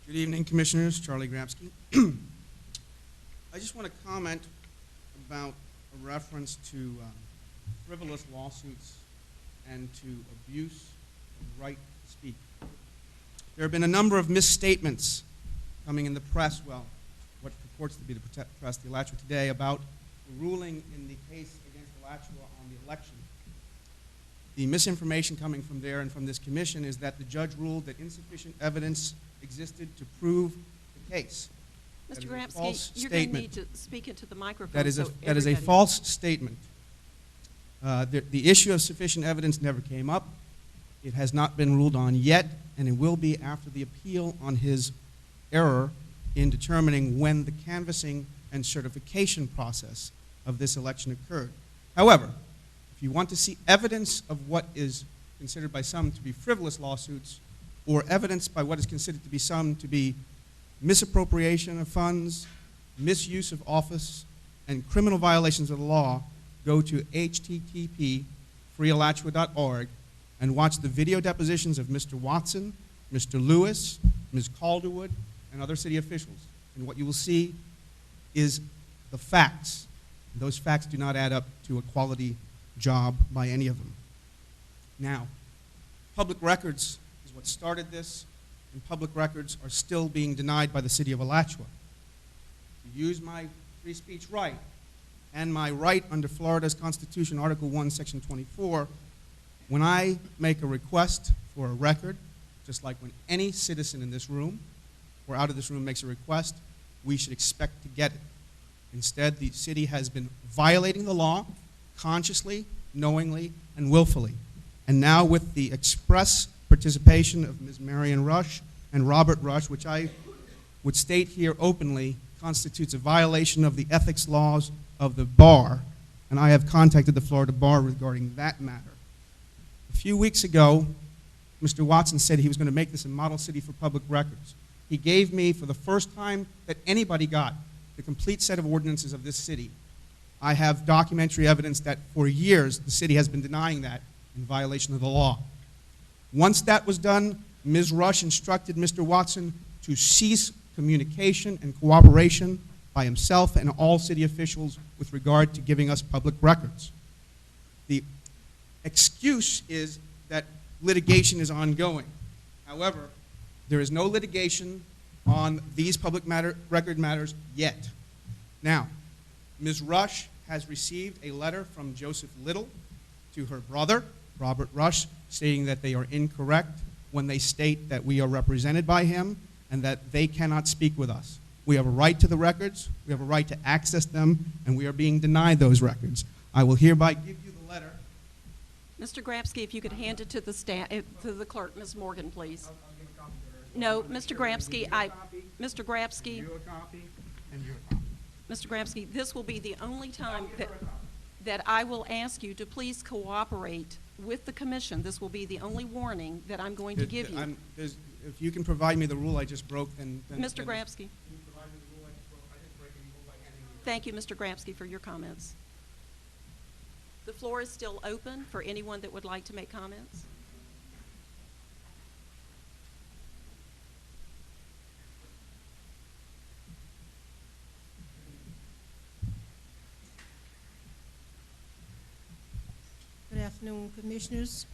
Good evening, Commissioners. Charlie Grapski. I just want to comment about a reference to frivolous lawsuits and to abuse of the right to speak. There have been a number of misstatements coming in the press, well, what purports to be the press, the Alachua today, about the ruling in the case against Alachua on the election. The misinformation coming from there and from this commission is that the judge ruled that insufficient evidence existed to prove the case. Mr. Grapski, you're going to need to speak into the microphone. That is a false statement. The issue of sufficient evidence never came up. It has not been ruled on yet, and it will be after the appeal on his error in determining when the canvassing and certification process of this election occurred. However, if you want to see evidence of what is considered by some to be frivolous lawsuits, or evidence by what is considered to be some to be misappropriation of funds, misuse of office, and criminal violations of the law, go to http://freealachua.org and watch the video depositions of Mr. Watson, Mr. Lewis, Ms. Calderwood, and other city officials. And what you will see is the facts. And those facts do not add up to a quality job by any of them. Now, public records is what started this, and public records are still being denied by the city of Alachua. To use my free speech right and my right under Florida's Constitution, Article 1, Section 24, when I make a request for a record, just like when any citizen in this room or out of this room makes a request, we should expect to get it. Instead, the city has been violating the law consciously, knowingly, and willfully. And now with the express participation of Ms. Marion Rush and Robert Rush, which I would state here openly constitutes a violation of the ethics laws of the bar, and I have contacted the Florida Bar regarding that matter. A few weeks ago, Mr. Watson said he was going to make this a model city for public records. He gave me, for the first time that anybody got, the complete set of ordinances of this city. I have documentary evidence that for years the city has been denying that in violation of the law. Once that was done, Ms. Rush instructed Mr. Watson to cease communication and cooperation by himself and all city officials with regard to giving us public records. The excuse is that litigation is ongoing. However, there is no litigation on these public record matters yet. Now, Ms. Rush has received a letter from Joseph Little to her brother, Robert Rush, stating that they are incorrect when they state that we are represented by him and that they cannot speak with us. We have a right to the records, we have a right to access them, and we are being denied those records. I will hereby give you the letter. Mr. Grapski, if you could hand it to the staff, to the clerk, Ms. Morgan, please. I'll give a copy to her. No, Mr. Grapski, Mr. Grapski, You a copy, and you a copy. Mr. Grapski, this will be the only time that I will ask you to please cooperate with the commission. This will be the only warning that I'm going to give you. If you can provide me the rule I just broke, then Mr. Grapski. Can you provide me the rule I just broke? I didn't break any rule by handing you. Thank you, Mr. Grapski, for your comments. The floor is still open for anyone that would like to make comments. Good afternoon, Commissioners.